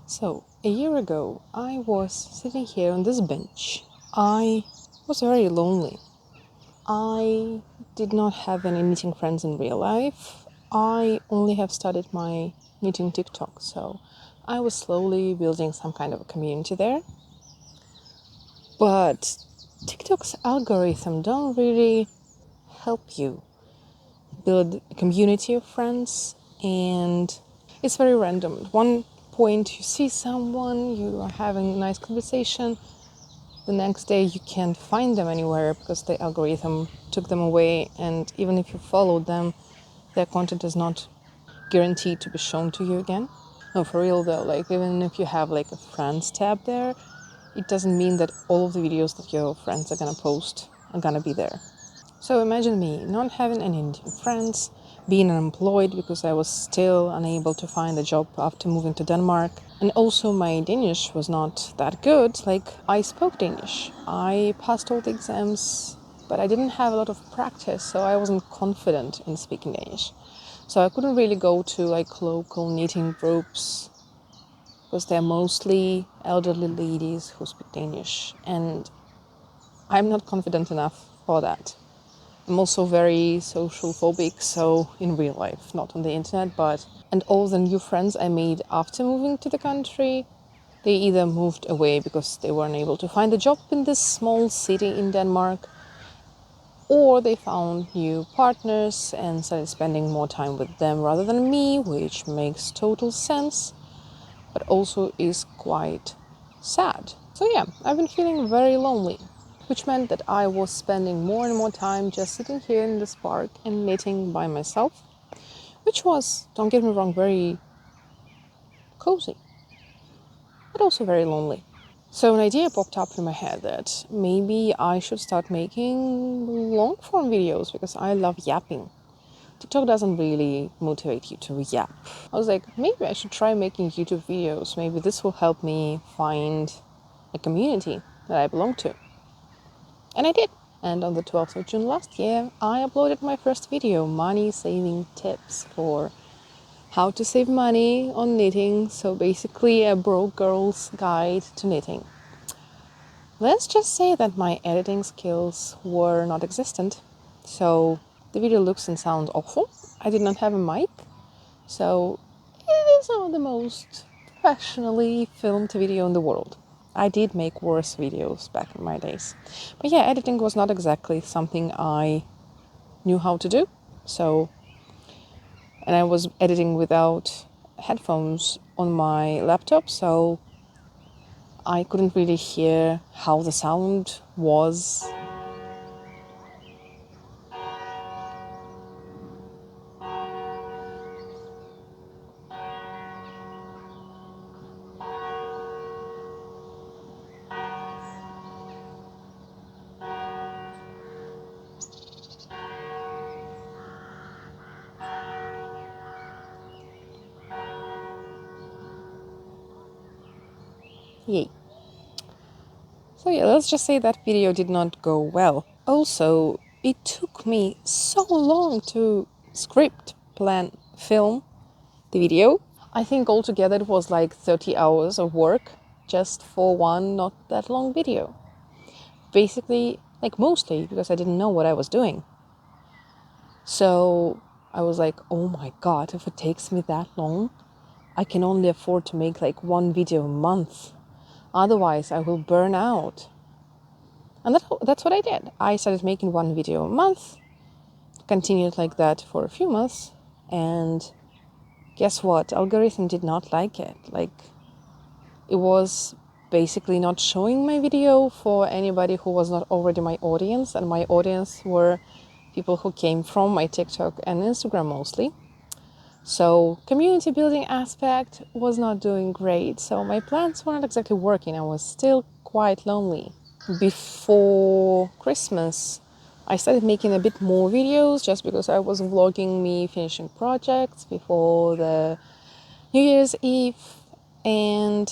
So, a year ago, I was sitting here on this bench. I was very lonely. I did not have any knitting friends in real life. I only have started my knitting TikTok, so I was slowly building some kind of a community there. But TikTok's algorithm don't really help you build a community of friends, and it's very random. At one point you see someone, you are having a nice conversation, the next day you can't find them anywhere because the algorithm took them away, and even if you followed them, their content is not guaranteed to be shown to you again. No, for real though, like even if you have like a friends tab there, it doesn't mean that all of the videos that your friends are gonna post are gonna be there. So imagine me not having any Indian friends, being unemployed because I was still unable to find a job after moving to Denmark. And also my Danish was not that good. Like, I spoke Danish. I passed all the exams, but I didn't have a lot of practice, so I wasn't confident in speaking Danish. So I couldn't really go to like local knitting groups because they're mostly elderly ladies who speak Danish, and I'm not confident enough for that. I'm also very social phobic, so in real life, not on the internet, and all the new friends I made after moving to the country, they either moved away because they weren't able to find a job in this small city in Denmark, or they found new partners and started spending more time with them rather than me, which makes total sense, but also is quite sad. So yeah, I've been feeling very lonely, which meant that I was spending more and more time just sitting here in this park and knitting by myself, which was, don't get me wrong, very cozy, but also very lonely. So an idea popped up in my head that maybe I should start making long form videos because I love yapping. TikTok doesn't really motivate you to yap. I was like, maybe I should try making YouTube videos. Maybe this will help me find a community that I belong to. And I did. And on the 12th of June last year, I uploaded my first video, money saving tips for how to save money on knitting. So basically a broke girl's guide to knitting. Let's just say that my editing skills were not existent. So the video looks and sounds awful. I did not have a mic. So it is not the most professionally filmed video in the world. I did make worse videos back in my days. But yeah, editing was not exactly something I knew how to do. And I was editing without headphones on my laptop, so I couldn't really hear how the sound was. Yay. So yeah, let's just say that video did not go well. Also, it took me so long to script, plan, film the video. I think altogether it was like 30 hours of work just for one not that long video. Basically, like mostly because I didn't know what I was doing. So I was like, oh my God, if it takes me that long, I can only afford to make like one video a month. Otherwise, I will burn out. And that's what I did. I started making one video a month, continued like that for a few months, and guess what? Algorithm did not like it. Like, it was basically not showing my video for anybody who was not already my audience, and my audience were people who came from my TikTok and Instagram mostly. So community building aspect was not doing great. So my plans were not exactly working. I was still quite lonely. Before Christmas, I started making a bit more videos just because I was vlogging me finishing projects before the New Year's Eve. And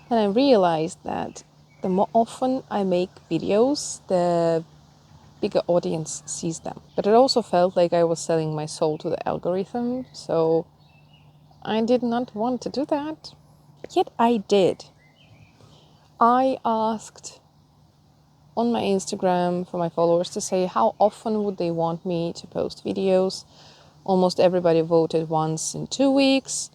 then I realized that the more often I make videos, the bigger audience sees them. But it also felt like I was selling my soul to the algorithm, so I did not want to do that. Yet I did. I asked on my Instagram for my followers to say how often would they want me to post videos. Almost everybody voted once in 2 weeks.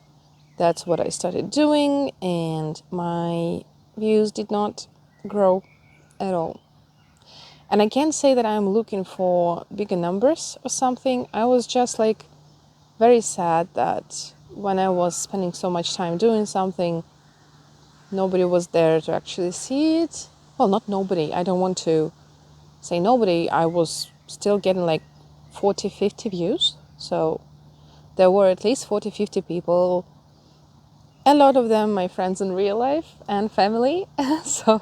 That's what I started doing, and my views did not grow at all. And I can't say that I'm looking for bigger numbers or something. I was just like very sad that when I was spending so much time doing something, nobody was there to actually see it. Well, not nobody. I don't want to say nobody. I was still getting like 40, 50 views. So there were at least 40, 50 people. A lot of them my friends in real life and family. So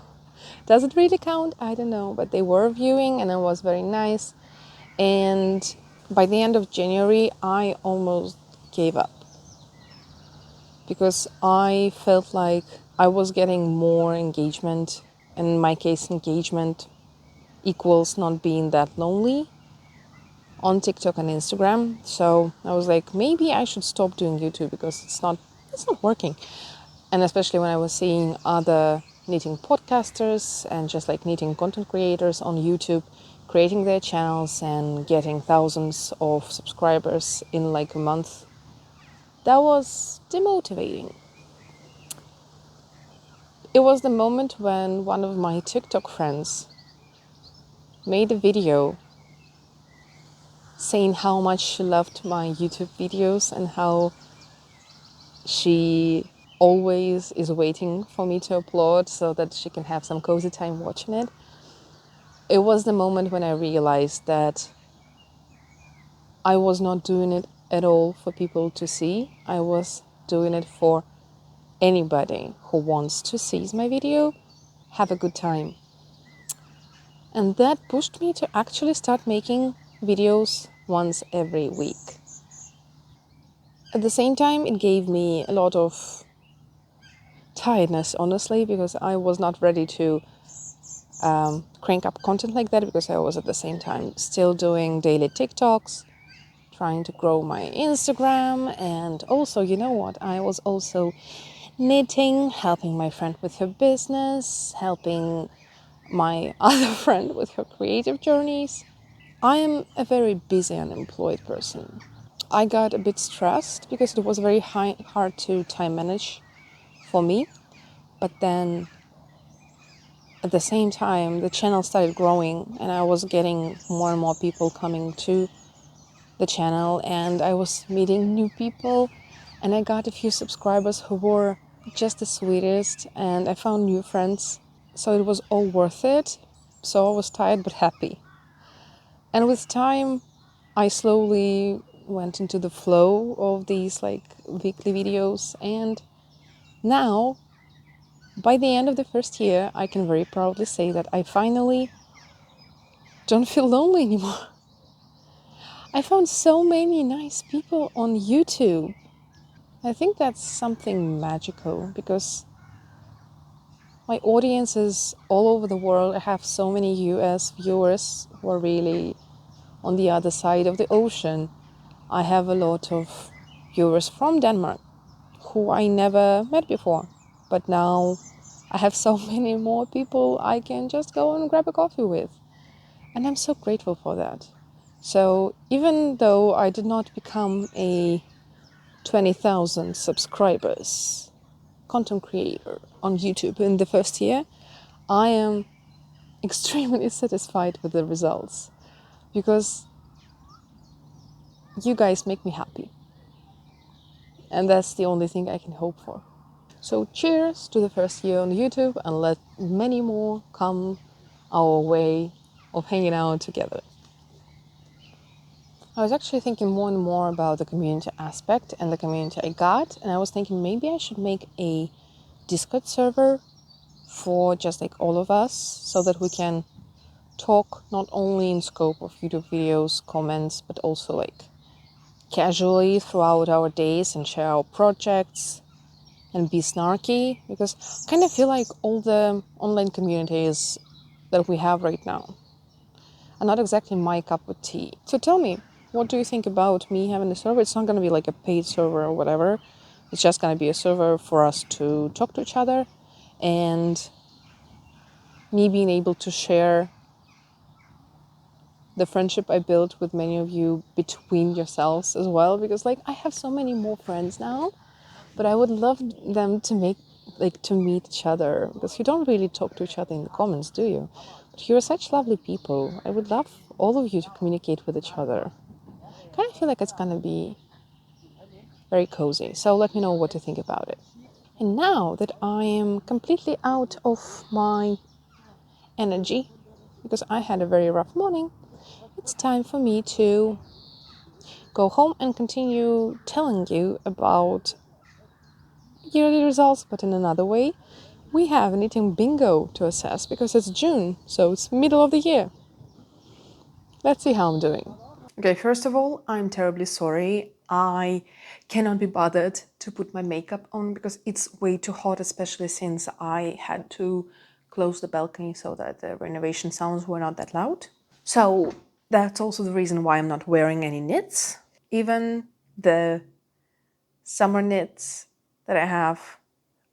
does it really count? I don't know. But they were viewing and it was very nice. And by the end of January, I almost gave up. Because I felt like I was getting more engagement. In my case, engagement equals not being that lonely on TikTok and Instagram. So I was like, maybe I should stop doing YouTube because it's not working. And especially when I was seeing other knitting podcasters and just like knitting content creators on YouTube creating their channels and getting thousands of subscribers in like a month, that was demotivating. It was the moment when one of my TikTok friends made a video saying how much she loved my YouTube videos and how she always is waiting for me to upload so that she can have some cozy time watching it. It was the moment when I realized that I was not doing it at all for people to see. I was doing it for anybody who wants to see my video, have a good time. And that pushed me to actually start making videos once every week. At the same time, it gave me a lot of tiredness, honestly, because I was not ready to crank up content like that, because I was at the same time still doing daily TikToks, trying to grow my Instagram, and also, you know what, I was also knitting, helping my friend with her business, helping my other friend with her creative journeys. I am a very busy unemployed person. I got a bit stressed because it was very hard to time manage for me. But then at the same time, the channel started growing and I was getting more and more people coming to the channel and I was meeting new people and I got a few subscribers who were just the sweetest and I found new friends. So it was all worth it. So I was tired but happy. And with time, I slowly went into the flow of these like weekly videos. And now, by the end of the first year, I can very proudly say that I finally don't feel lonely anymore. I found so many nice people on YouTube. I think that's something magical because my audience is all over the world. I have so many US viewers who are really on the other side of the ocean. I have a lot of viewers from Denmark who I never met before. But now I have so many more people I can just go and grab a coffee with. And I'm so grateful for that. So even though I did not become a 20,000 subscribers content creator on YouTube in the first year, I am extremely satisfied with the results because you guys make me happy. And that's the only thing I can hope for. So cheers to the first year on YouTube and let many more come our way of hanging out together. I was actually thinking more and more about the community aspect and the community I got, and I was thinking maybe I should make a Discord server for just like all of us so that we can talk not only in scope of YouTube videos, comments, but also like casually throughout our days and share our projects and be snarky, because I kind of feel like all the online communities that we have right now are not exactly my cup of tea. So tell me, what do you think about me having a server? It's not going to be like a paid server or whatever, It's just going to be a server for us to talk to each other, and me being able to share the friendship I built with many of you between yourselves as well, because like I have so many more friends now, but I would love them to meet each other, because you don't really talk to each other in the comments, do you? But you're such lovely people. I would love all of you to communicate with each other. Kind of feel like it's gonna be very cozy. So let me know what you think about it. And now that I am completely out of my energy, because I had a very rough morning, it's time for me to go home and continue telling you about yearly results, but in another way. We have an eating bingo to assess because it's June, so it's middle of the year. Let's see how I'm doing. Okay, first of all, I'm terribly sorry. I cannot be bothered to put my makeup on because it's way too hot, especially since I had to close the balcony so that the renovation sounds were not that loud. So that's also the reason why I'm not wearing any knits. Even the summer knits that I have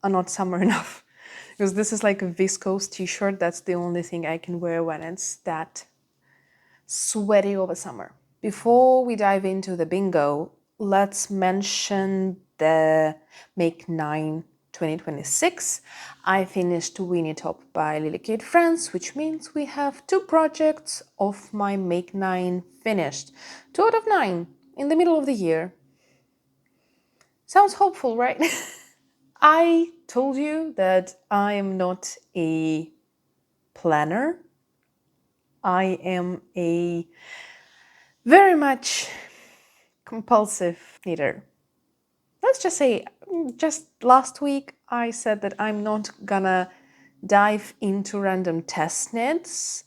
are not summer enough, because this is like a viscose t-shirt. That's the only thing I can wear when it's that sweaty over summer. Before we dive into the bingo, let's mention the Make 9 2026. I finished Weenie Top by Lily Kate France, which means we have 2 projects of my Make 9 finished. 2 out of 9 in the middle of the year. Sounds hopeful, right? I told you that I am not a planner. I am a very much compulsive knitter. Let's just say, just last week I said that I'm not gonna dive into random test knits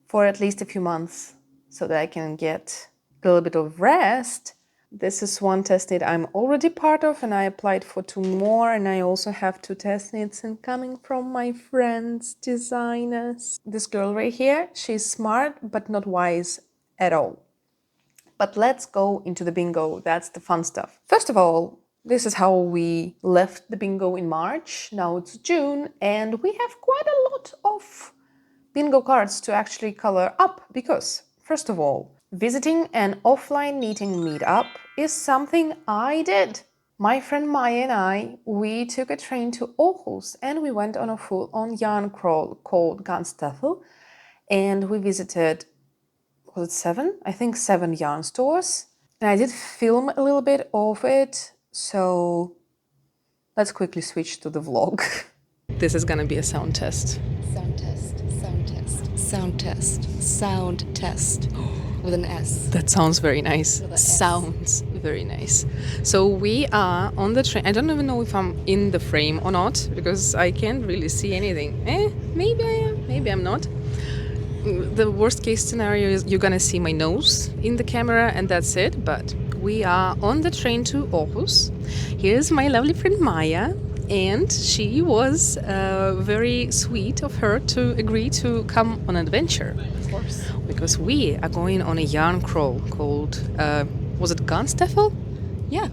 for at least a few months so that I can get a little bit of rest. This is one test knit I'm already part of, and I applied for 2 more, and I also have 2 test knits incoming from my friends, designers. This girl right here, she's smart but not wise at all. But let's go into the bingo. That's the fun stuff. First of all, this is how we left the bingo in March. Now it's June, and we have quite a lot of bingo cards to actually color up because, first of all, visiting an offline knitting meetup is something I did. My friend Maya and I, we took a train to Aarhus and we went on a full-on yarn crawl called Ganstaffel, and we visited, was it 7? I think 7 yarn stores. And I did film a little bit of it, so let's quickly switch to the vlog. This is gonna be a sound test. Sound test, sound test, sound test, sound test with an S. That sounds very nice. Sounds very nice. So we are on the train. I don't even know if I'm in the frame or not because I can't really see anything. Maybe I am, maybe I'm not. The worst case scenario is you're gonna see my nose in the camera and that's it, but we are on the train to Aarhus. Here's my lovely friend Maya, and she was very sweet of her to agree to come on an adventure. Of course. Because we are going on a yarn crawl called, was it Ganstaffel? Yeah.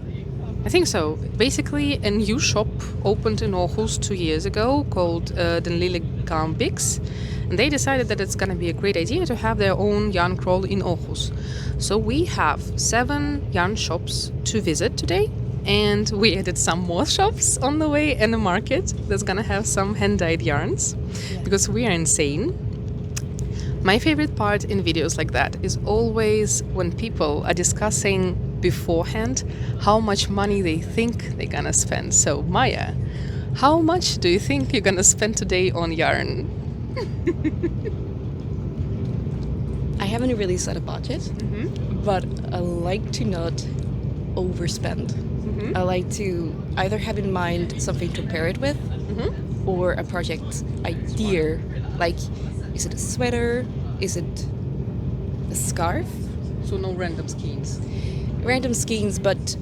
I think so. Basically, a new shop opened in Aarhus 2 years ago called Den Lille Garnbix. And they decided that it's going to be a great idea to have their own yarn crawl in Aarhus. So we have 7 yarn shops to visit today. And we added some more shops on the way and a market that's going to have some hand-dyed yarns. Yeah. Because we are insane. My favorite part in videos like that is always when people are discussing beforehand how much money they think they're gonna spend. So Maya, how much do you think you're gonna spend today on yarn? I haven't really set a budget, but I like to not overspend. I like to either have in mind something to pair it with or a project idea, like is it a sweater? Is it a scarf? So no random skeins? Random skeins, but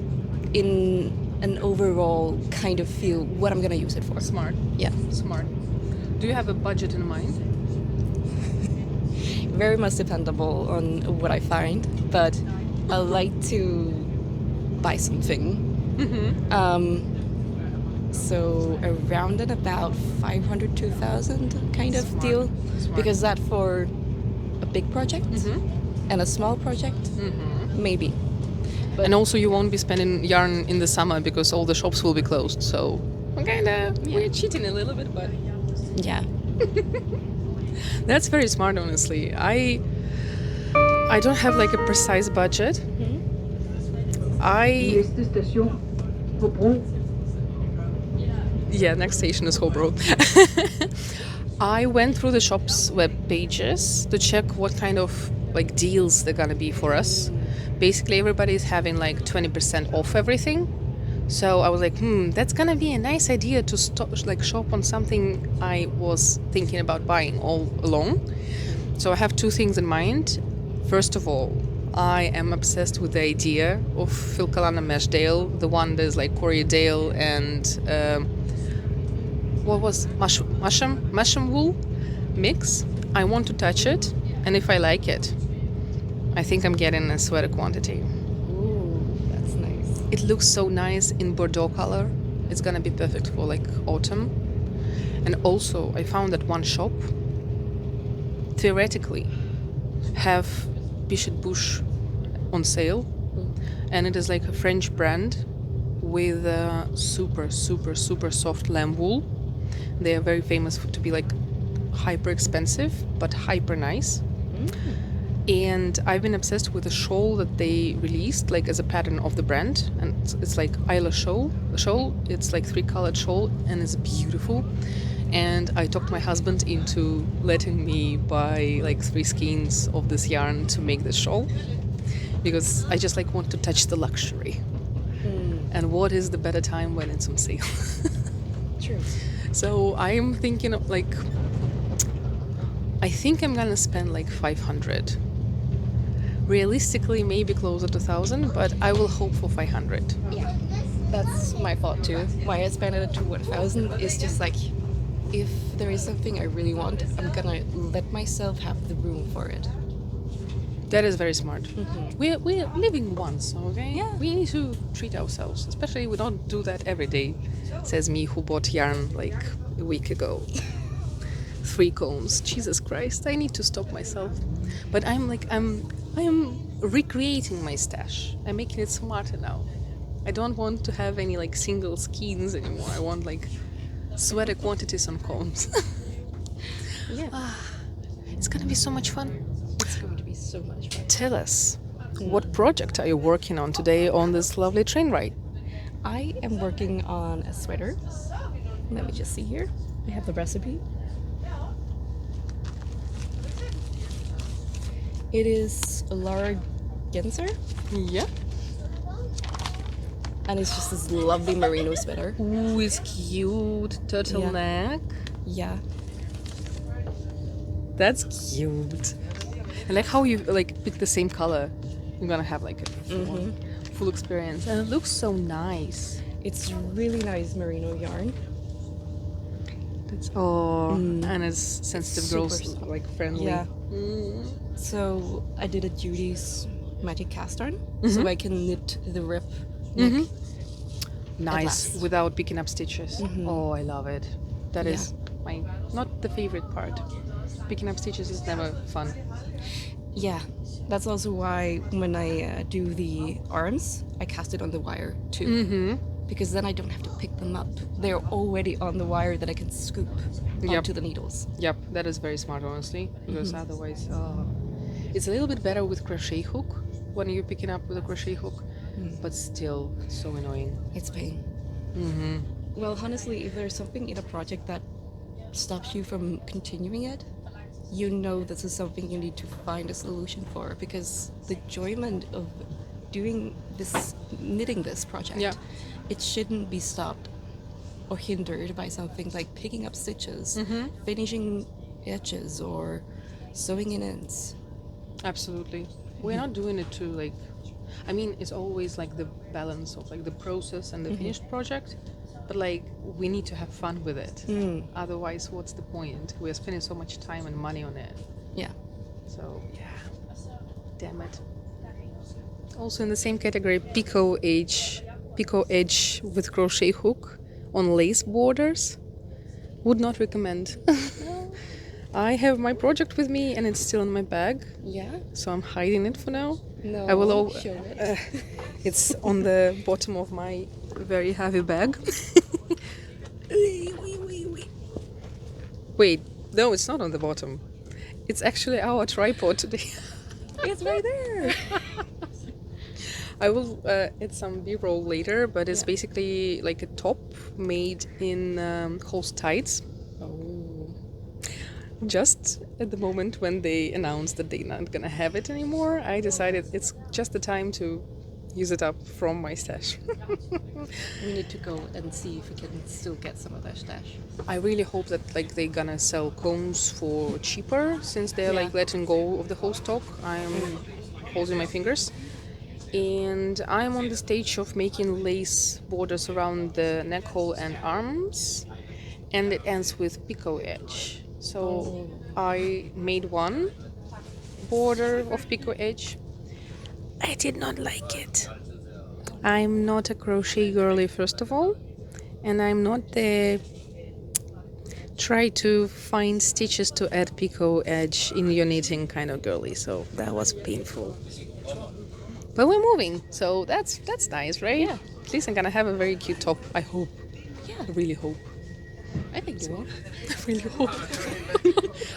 in an overall kind of feel what I'm going to use it for. Smart. Yeah. Smart. Do you have a budget in mind? Very much dependable on what I find, but I like to buy something So around and about 500 to 1,000 kind of deal, because that for a big project and a small project, maybe. And also you won't be spending yarn in the summer because all the shops will be closed. So we're cheating a little bit, but Yeah. that's very smart, honestly. I don't have like a precise budget. Yeah, next station is Hobro. I went through the shop's web pages to check what kind of like deals they're gonna be for us. Basically, everybody's having like 20% off everything. So I was like, that's gonna be a nice idea to shop on something I was thinking about buying all along. So I have two things in mind. First of all, I am obsessed with the idea of Filkalana Meshdale, the one that's like Corriedale and what was mushroom wool mix. I want to touch it, and if I like it, I think I'm getting a sweater quantity. Ooh, that's nice. It looks so nice in Bordeaux color. It's gonna be perfect for like autumn. And also, I found that one shop theoretically have Bichet Bush on sale, and it is like a French brand with super soft lamb wool. They are very famous to be like hyper expensive but hyper nice. And I've been obsessed with a shawl that they released like as a pattern of the brand, and it's like Isla shawl. It's like 3-colored shawl and it's beautiful. And I talked my husband into letting me buy like 3 skeins of this yarn to make this shawl, because I just like want to touch the luxury. And what is the better time when it's on sale? True. So I'm thinking of like, I think I'm gonna spend like 500. Realistically, maybe closer to 1,000, but I will hope for 500. Yeah, that's my thought too. Why I spend it to 1,000 is just like, if there is something I really want, I'm gonna let myself have the room for it. That is very smart. We're living once, okay? Yeah. We need to treat ourselves, especially we don't do that every day, says me who bought yarn like a week ago. 3 combs. Jesus Christ, I need to stop myself. But I'm recreating my stash. I'm making it smarter now. I don't want to have any like single skeins anymore. I want like sweater quantities on combs. Yeah. It's gonna be so much fun. It's going to be so much fun. Tell us, what project are you working on today on this lovely train ride? I am working on a sweater. Let me just see here. I have the recipe. It is a Lara Genser, Yeah. and it's just this lovely merino sweater. Ooh, it's cute. Turtleneck. Yeah. That's cute. I like how you like pick the same color. You're gonna have like a full experience, and it looks so nice. It's really nice merino yarn. That's and it's sensitive Super girls soft. like friendly. Yeah. So I did a Judy's magic cast on, so I can knit the rip neck. Nice last. without picking up stitches. Oh, I love it. That is my not the favorite part. Picking up stitches is never fun. Yeah, that's also why when I do the arms, I cast it on the wire too. Because then I don't have to pick them up. They're already on the wire that I can scoop onto the needles. Yep, that is very smart, honestly, because otherwise, it's a little bit better with crochet hook when you're picking up with a crochet hook, but still, it's so annoying. It's pain. Well, honestly, if there's something in a project that stops you from continuing it, you know this is something you need to find a solution for, because the enjoyment of doing this, knitting this project, it shouldn't be stopped or hindered by something like picking up stitches, finishing edges, or sewing in ends. Absolutely. We're not doing it to like, I mean, it's always like the balance of like the process and the finished project, but like we need to have fun with it. Otherwise, what's the point? We're spending so much time and money on it. Yeah. So damn it. Also in the same category, Pico Age picot edge with crochet hook on lace borders. Would not recommend. I have my project with me and it's still in my bag. Yeah? So I'm hiding it for now. No, I will show it. It's on the bottom of my very heavy bag. Wait, no, it's not on the bottom. It's actually our tripod today. It's right there. I will add some B-roll later, but it's Yeah. basically like a top made in horse tights. Oh. Just at the moment when they announced that they're not gonna have it anymore, I decided it's just the time to use it up from my stash. We need to go and see if we can still get some of their stash. I really hope that like they're gonna sell combs for cheaper since they're Yeah. like letting go of the whole stock. I'm holding my fingers. And I'm on the stage of making lace borders around the neck hole and arms, and it ends with picot edge. So I made one border of picot edge. I did not like it. I'm not a crochet girly, first of all, and I'm not the try to find stitches to add picot edge in your knitting kind of girly, so that was painful. But we're moving, so that's nice, right? Yeah. At least I'm gonna have a very cute top. I hope. Yeah, I really hope. I think you will. I really hope.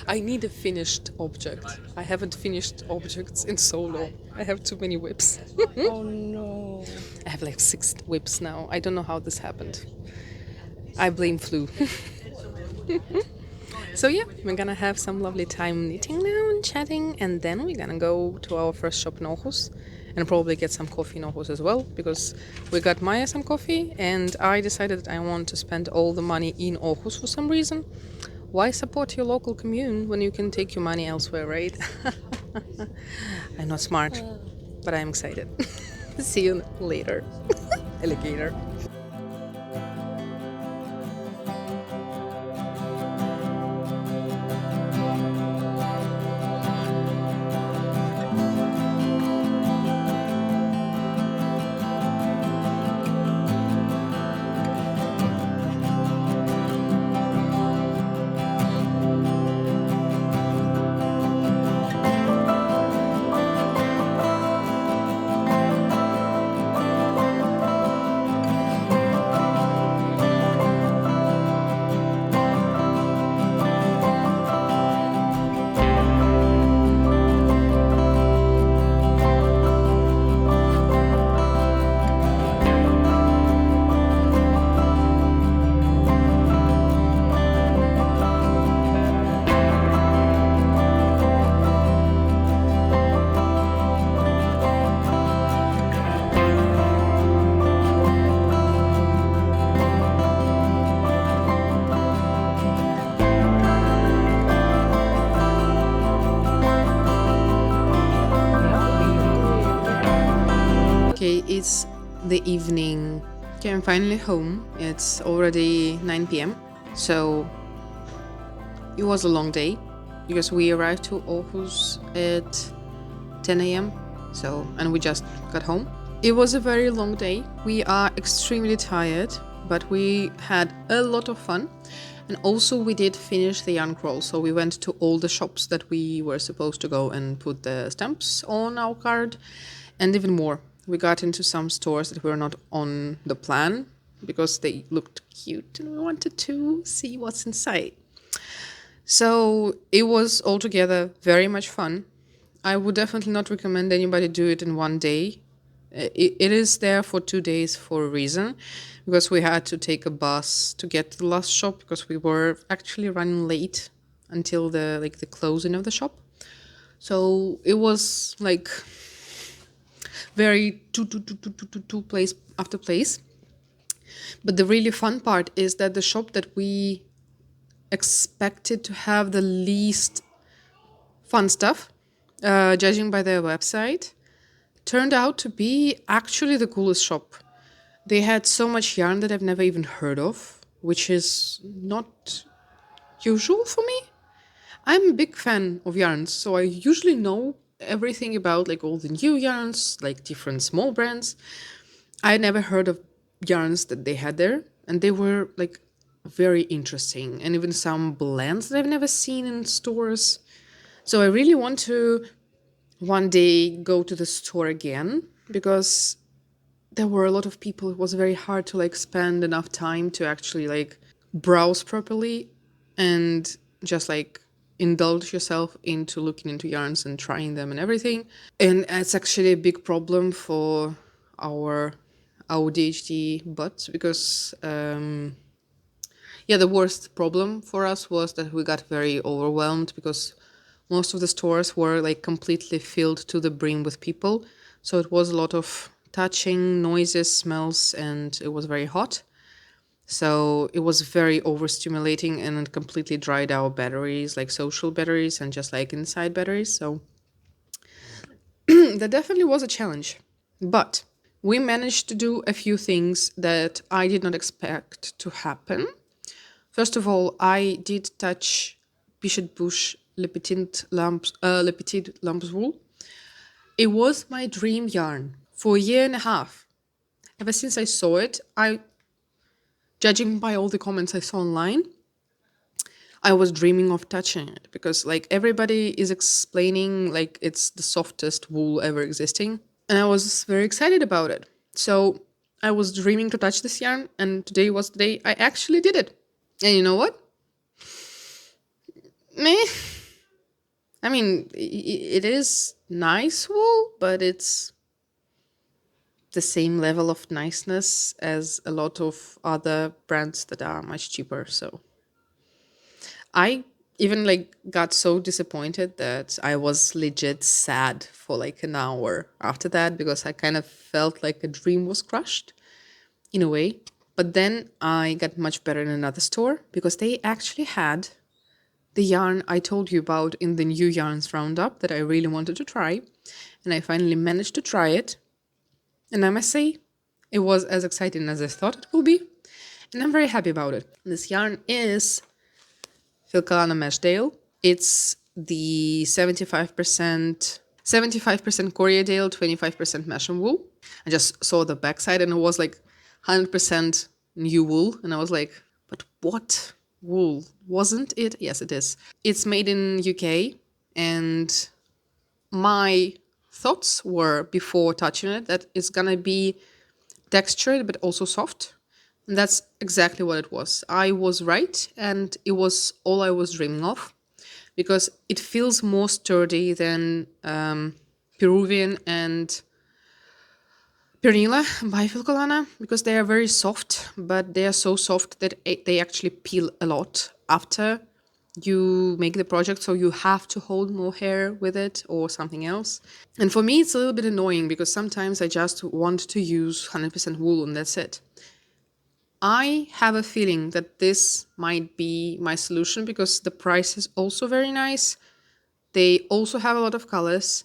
I need a finished object. I haven't finished objects in so long. I have too many whips. Oh no. I have like 6 whips now. I don't know how this happened. I blame flu. So yeah, we're gonna have some lovely time knitting now and chatting, and then we're gonna go to our first shop in Aarhus and probably get some coffee in Aarhus as well, because we got Maya some coffee and I decided I want to spend all the money in Aarhus for some reason. Why support your local commune when you can take your money elsewhere, right? I'm not smart, but I'm excited. See you later. Alligator. Okay, it's the evening. Okay, I'm finally home. It's already 9 p.m. So it was a long day because we arrived to Aarhus at 10 a.m. And we just got home. It was a very long day. We are extremely tired, but we had a lot of fun. And also we did finish the yarn crawl. So we went to all the shops that we were supposed to go and put the stamps on our card, and even more. We got into some stores that were not on the plan because they looked cute and we wanted to see what's inside. So it was altogether very much fun. I would definitely not recommend anybody do it in one day. It is there for 2 days for a reason, because we had to take a bus to get to the last shop because we were actually running late until the closing of the shop. So it was like very two place after place. But the really fun part is that the shop that we expected to have the least fun stuff, judging by their website, turned out to be actually the coolest shop. They had so much yarn that I've never even heard of, which is not usual for me. I'm a big fan of yarns, so I usually know everything about like all the new yarns, like different small brands. I never heard of yarns that they had there, and they were like very interesting, and even some blends that I've never seen in stores. So I really want to one day go to the store again, because there were a lot of people. It was very hard to like spend enough time to actually like browse properly and just like indulge yourself into looking into yarns and trying them and everything. And it's actually a big problem for our ADHD butts, because yeah, the worst problem for us was that we got very overwhelmed, because most of the stores were like completely filled to the brim with people. So it was a lot of touching, noises, smells, and it was very hot. So it was very overstimulating, and it completely dried our batteries, like social batteries and just like inside batteries. So that definitely was a challenge. But we managed to do a few things that I did not expect to happen. First of all, I did touch Bichet Bush Le Petit Lamps wool. It was my dream yarn for a year and a half. Ever since I saw it, judging by all the comments I saw online, I was dreaming of touching it, because like everybody is explaining like it's the softest wool ever existing, and I was very excited about it. So I was dreaming to touch this yarn, and today was the day I actually did it. And you know what? Meh. I mean, it is nice wool, but it's the same level of niceness as a lot of other brands that are much cheaper. So I even like got so disappointed that I was legit sad for like an hour after that, because I kind of felt like a dream was crushed in a way. But then I got much better in another store, because they actually had the yarn I told you about in the new yarns roundup that I really wanted to try. And I finally managed to try it. And I must say, it was as exciting as I thought it would be. And I'm very happy about it. This yarn is Filkalana Meshdale. It's the 75% Coriadale, 25% mesh and wool. I just saw the backside and it was like 100% new wool. And I was like, but what wool? Wasn't it? Yes, it is. It's made in UK, and my thoughts were before touching it that it's gonna be textured but also soft. And that's exactly what it was. I was right, and it was all I was dreaming of, because it feels more sturdy than Peruvian and Pernilla by Filcolana, because they are very soft, but they are so soft that they actually peel a lot after you make the project, so you have to hold more hair with it or something else. And for me, it's a little bit annoying, because sometimes I just want to use 100% wool and that's it. I have a feeling that this might be my solution, because the price is also very nice. They also have a lot of colors,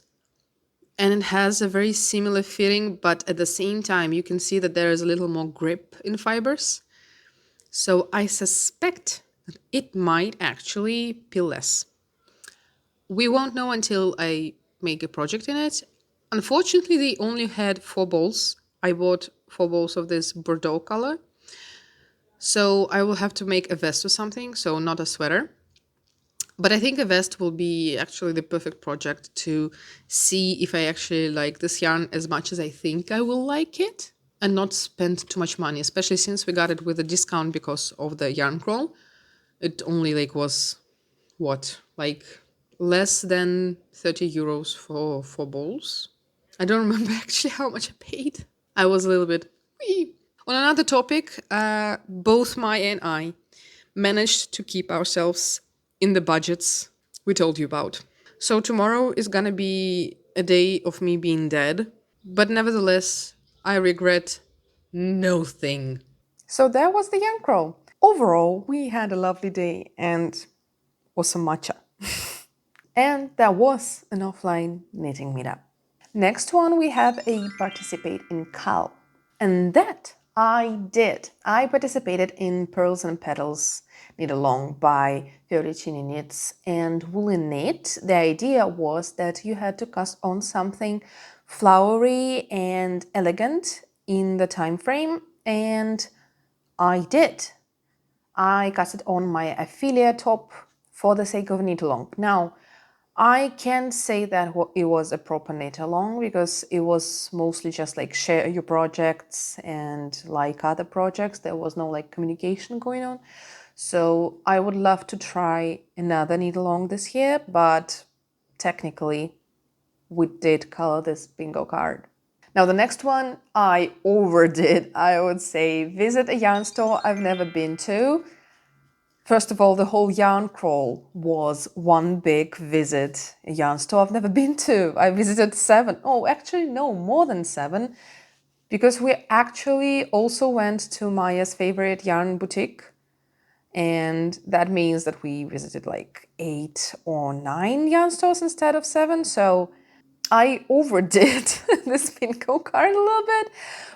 and it has a very similar feeling, but at the same time, you can see that there is a little more grip in fibers. So I suspect that it might actually peel less. We won't know until I make a project in it. Unfortunately, they only had 4 balls. I bought 4 balls of this Bordeaux color. So I will have to make a vest or something, so not a sweater. But I think a vest will be actually the perfect project to see if I actually like this yarn as much as I think I will like it, and not spend too much money, especially since we got it with a discount because of the yarn crawl. It only like was what, like less than 30 euros for 4 balls. I don't remember actually how much I paid. I was a little bit wee. On another topic, both Maya and I managed to keep ourselves in the budgets we told you about. So tomorrow is gonna be a day of me being dead, but nevertheless, I regret nothing. So that was the yarn crawl. Overall, we had a lovely day and was some matcha. And that was an offline knitting meetup. Next one, we have a participate in CAL. And that I did. I participated in Pearls and Petals Knit Along by Fioricini Knits and Woolen Knit. The idea was that you had to cast on something flowery and elegant in the time frame, and I did. I got it on my affiliate top for the sake of knit along. Now, I can't say that it was a proper knit along because it was mostly just like share your projects and like other projects. There was no like communication going on. So I would love to try another knit along this year, but technically we did color this bingo card. Now the next one I overdid, I would say. Visit a yarn store I've never been to. First of all, the whole yarn crawl was one big visit. A yarn store I've never been to. I visited 7. Oh, actually, no, more than 7. Because we actually also went to Maya's favorite yarn boutique. And that means that we visited like 8 or 9 yarn stores instead of 7. So I overdid this bingo card a little bit.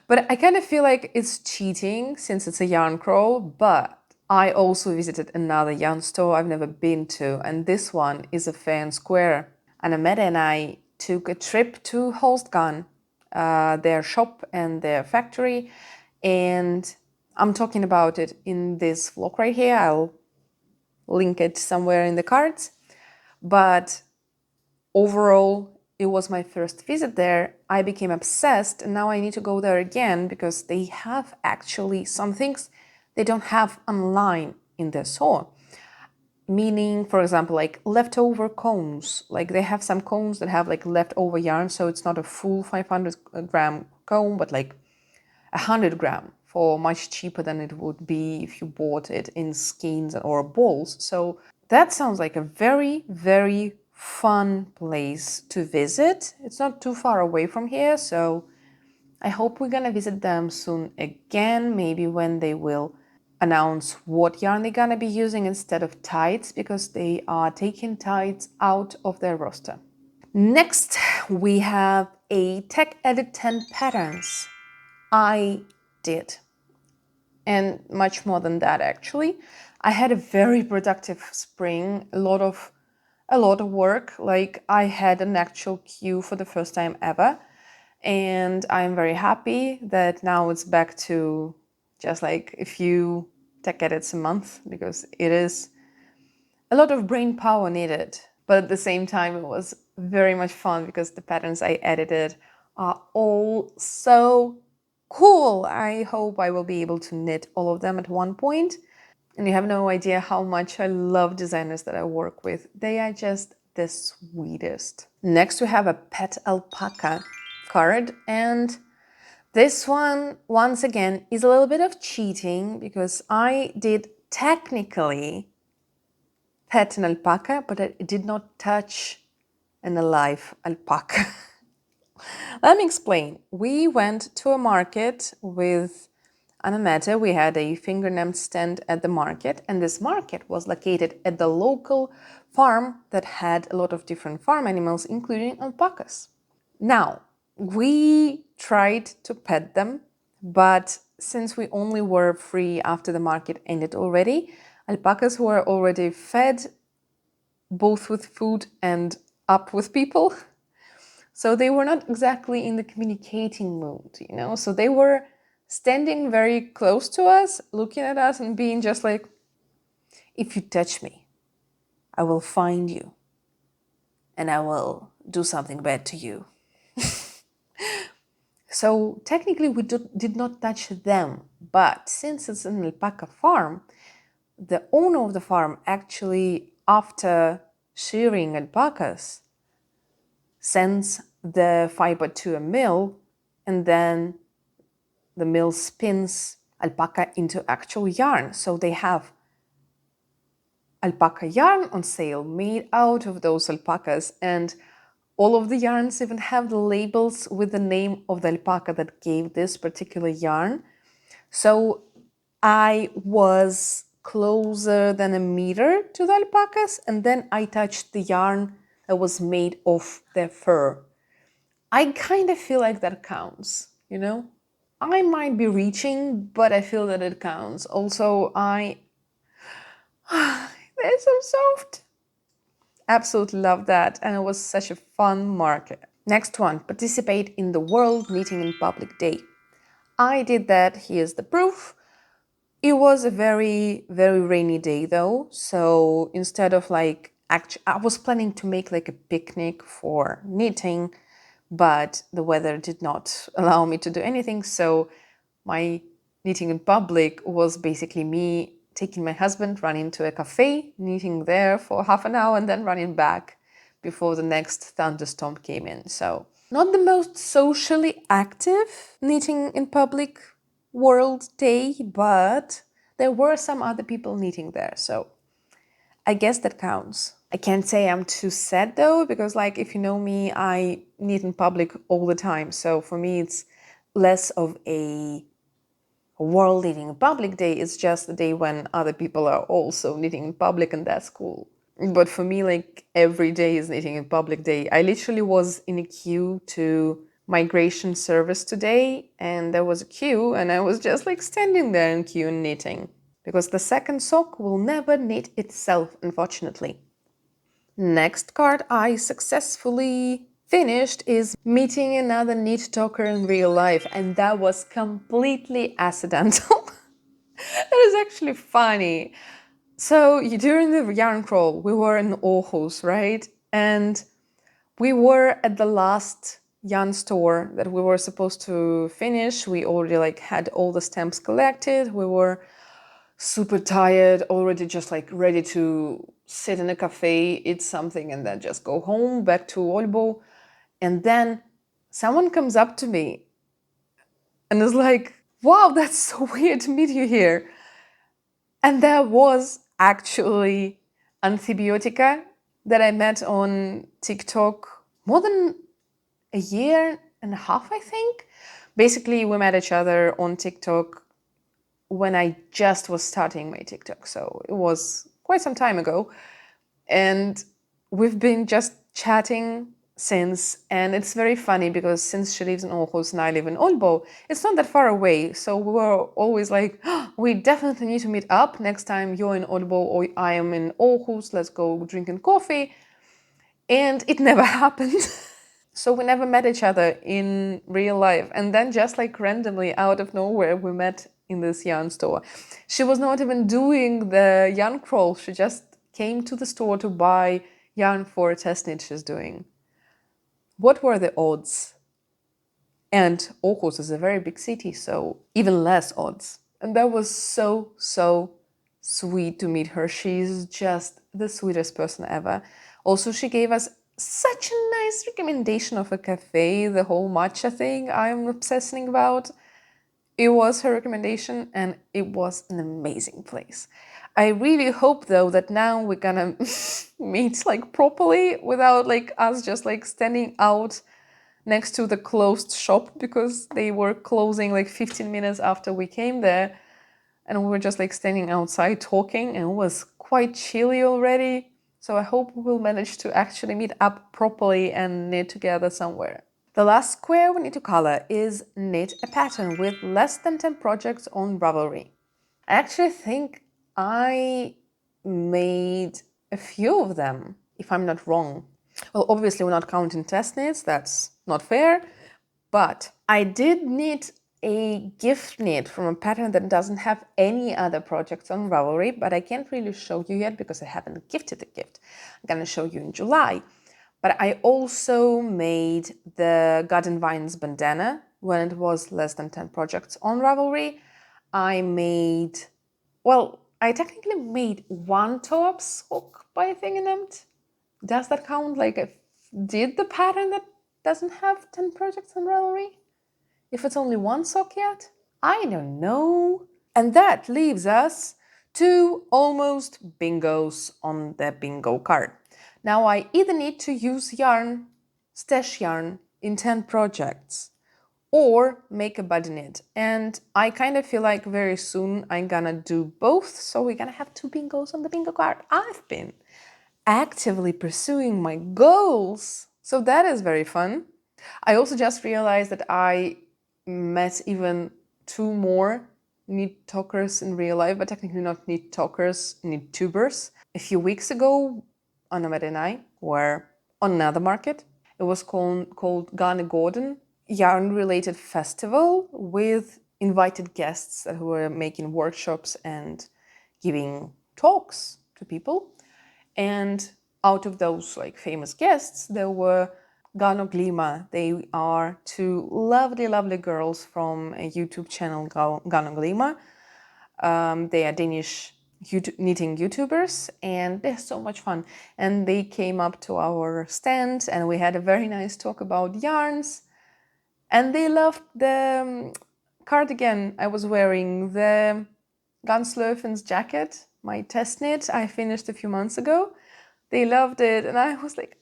But I kind of feel like it's cheating since it's a yarn crawl. But I also visited another yarn store I've never been to, and this one is a fair and square. And Amanda and I took a trip to Holstgarn, their shop and their factory, and I'm talking about it in this vlog right here. I'll link it somewhere in the cards. But overall, it was my first visit there. I became obsessed, and now I need to go there again because they have actually some things they don't have online in their store. Meaning, for example, like leftover combs. Like they have some combs that have like leftover yarn, so it's not a full 500 gram comb, but like 100 gram for much cheaper than it would be if you bought it in skeins or balls. So that sounds like a very, very fun place to visit. It's not too far away from here, so I hope we're gonna visit them soon again, maybe when they will announce what yarn they're gonna be using instead of tights, because they are taking tights out of their roster. Next, we have a Tech Edit 10 patterns. I did. And much more than that, actually. I had a very productive spring, a lot of work. Like I had an actual queue for the first time ever. And I'm very happy that now it's back to just like a few tech edits a month, because it is a lot of brain power needed. But at the same time, it was very much fun because the patterns I edited are all so cool. I hope I will be able to knit all of them at one point. And you have no idea how much I love designers that I work with. They are just the sweetest. Next, we have a pet alpaca card, and this one, once again, is a little bit of cheating because I did technically pet an alpaca, but I did not touch an alive alpaca. Let me explain. We went to a market with Anameta. We had a fingernail stand at the market, and this market was located at the local farm that had a lot of different farm animals, including alpacas. Now, we tried to pet them, but since we only were free after the market ended already, alpacas were already fed both with food and up with people. So they were not exactly in the communicating mood, you know? So they were standing very close to us, looking at us and being just like, if you touch me, I will find you and I will do something bad to you. So technically we did not touch them, but since it's an alpaca farm, the owner of the farm actually, after shearing alpacas, sends the fiber to a mill, and then the mill spins alpaca into actual yarn. So they have alpaca yarn on sale made out of those alpacas, and all of the yarns even have the labels with the name of the alpaca that gave this particular yarn. So I was closer than a meter to the alpacas, and then I touched the yarn that was made of their fur. I kind of feel like that counts, you know? I might be reaching, but I feel that it counts. Also, they're so soft. Absolutely love that, and it was such a fun market. Next one, participate in the World Knitting in Public Day. I did that. Here's the proof. It was a very, very rainy day though. So instead of like, I was planning to make like a picnic for knitting, but the weather did not allow me to do anything. So my knitting in public was basically me taking my husband, running to a cafe, knitting there for half an hour, and then running back before the next thunderstorm came in. So not the most socially active knitting in public world day, but there were some other people knitting there. So I guess that counts. I can't say I'm too sad though, because like if you know me, I knit in public all the time. So for me, it's less of a world knitting in public day. It's just a day when other people are also knitting in public, and that's cool. But for me, like every day is knitting in public day. I literally was in a queue to migration service today, and there was a queue, and I was just like standing there in queue and knitting. Because the second sock will never knit itself, unfortunately. Next card I successfully finished is meeting another knit talker in real life, and that was completely accidental. That is actually funny. So during the yarn crawl, we were in Aarhus, right? And we were at the last yarn store that we were supposed to finish. We already like had all the stamps collected. We were super tired, already just like ready to sit in a cafe, eat something, and then just go home back to Aalborg. And then someone comes up to me and is like, wow, that's so weird to meet you here. And that was actually Antibiotica that I met on TikTok more than a year and a half, I think. Basically, we met each other on TikTok when I just was starting my TikTok. So it was quite some time ago. And we've been just chatting since. And it's very funny because since she lives in Aarhus and I live in Aalborg, it's not that far away. So we were always like, oh, we definitely need to meet up next time you're in Aalborg or I am in Aarhus. Let's go drinking coffee. And it never happened. So we never met each other in real life. And then just like randomly out of nowhere, we met in this yarn store. She was not even doing the yarn crawl. She just came to the store to buy yarn for a test knit she's doing. What were the odds? And Aarhus is a very big city, so even less odds. And that was so, so sweet to meet her. She's just the sweetest person ever. Also, she gave us such a nice recommendation of a cafe, the whole matcha thing I'm obsessing about. It was her recommendation and it was an amazing place. I really hope though that now we're gonna meet like properly without like us just like standing out next to the closed shop, because they were closing like 15 minutes after we came there, and we were just like standing outside talking, and it was quite chilly already. So I hope we'll manage to actually meet up properly and knit together somewhere. The last square we need to color is knit a pattern with less than 10 projects on Ravelry. I actually think I made a few of them, if I'm not wrong. Well, obviously we're not counting test knits, that's not fair, but I did knit a gift knit from a pattern that doesn't have any other projects on Ravelry, but I can't really show you yet because I haven't gifted the gift. I'm gonna show you in July. But I also made the Garden Vines bandana when it was less than 10 projects on Ravelry. I made, well, I technically made one top sock by Thinginemt. Does that count? Like I did the pattern that doesn't have 10 projects on Ravelry? If it's only one sock yet? I don't know. And that leaves us two almost bingos on the bingo card. Now I either need to use yarn, stash yarn in 10 projects, or make a buddy knit. And I kind of feel like very soon I'm gonna do both, so we're gonna have two bingos on the bingo card. I've been actively pursuing my goals, so that is very fun. I also just realized that I met even two more knit talkers in real life, but technically not knit talkers, knit tubers. A few weeks ago, Anna and I were on another market. It was called Garne Gordon, yarn-related festival with invited guests that were making workshops and giving talks to people. And out of those like famous guests, there were Gano Glima. They are two lovely, lovely girls from a YouTube channel, Gano Glima. They are Danish knitting YouTubers, and they're so much fun. And they came up to our stand, and we had a very nice talk about yarns. And they loved the cardigan I was wearing, the Ganslöfen's jacket, my test knit I finished a few months ago. They loved it, and I was like,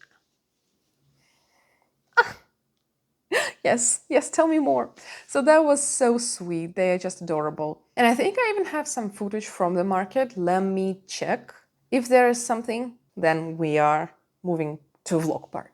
yes, tell me more. So that was so sweet. They are just adorable. And I think I even have some footage from the market. Let me check. If there is something, then we are moving to vlog part.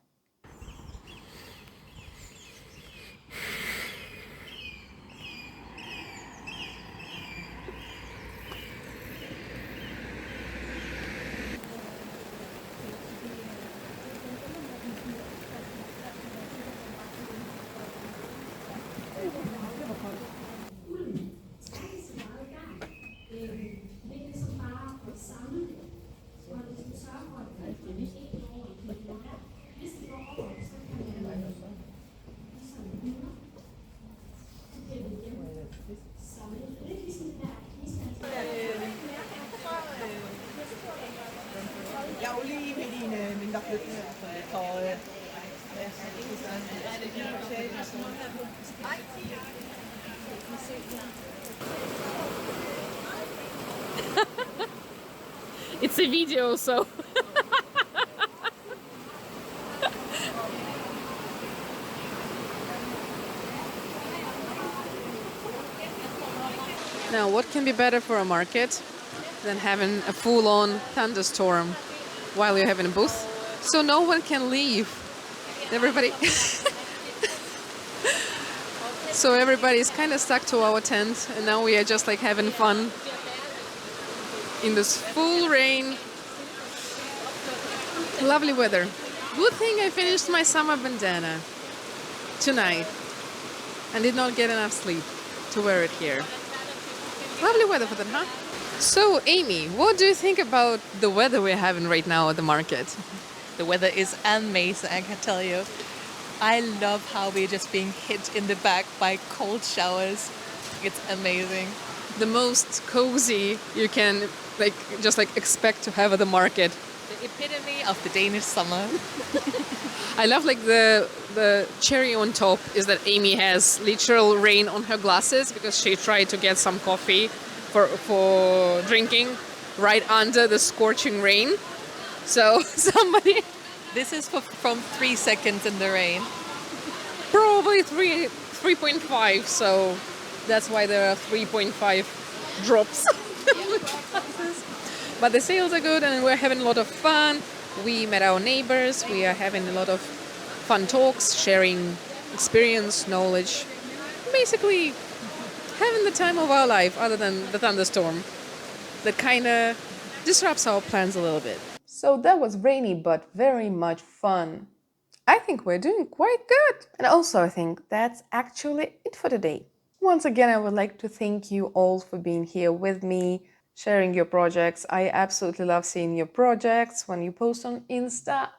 It's a video, so. Now, what can be better for a market than having a full-on thunderstorm while you're having a booth? So no one can leave. Everybody. So everybody's kind of stuck to our tent, and now we are just like having fun in this full rain. Lovely weather. Good thing I finished my summer bandana tonight and did not get enough sleep to wear it here. Lovely weather for that, huh? So, Amy, what do you think about the weather we're having right now at the market? The weather is amazing, I can tell you. I love how we're just being hit in the back by cold showers. It's amazing. The most cozy you can just expect to have at the market. The epitome of the Danish summer. I love the cherry on top is that Amy has literal rain on her glasses because she tried to get some coffee for drinking right under the scorching rain. So somebody... This is from 3 seconds in the rain. Probably 3.5, so that's why there are 3.5 drops. But the sales are good and we're having a lot of fun. We met our neighbors, we are having a lot of fun talks, sharing experience, knowledge. Basically having the time of our life other than the thunderstorm that kind of disrupts our plans a little bit. So that was rainy but very much fun. I think we're doing quite good. And also I think that's actually it for today. Once again, I would like to thank you all for being here with me, sharing your projects. I absolutely love seeing your projects when you post on Insta.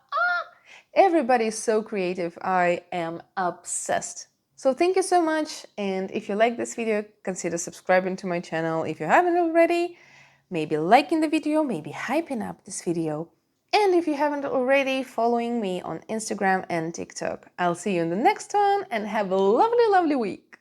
Everybody is so creative. I am obsessed. So thank you so much. And if you like this video, consider subscribing to my channel if you haven't already. Maybe liking the video, maybe hyping up this video. And if you haven't already, following me on Instagram and TikTok. I'll see you in the next one and have a lovely, lovely week.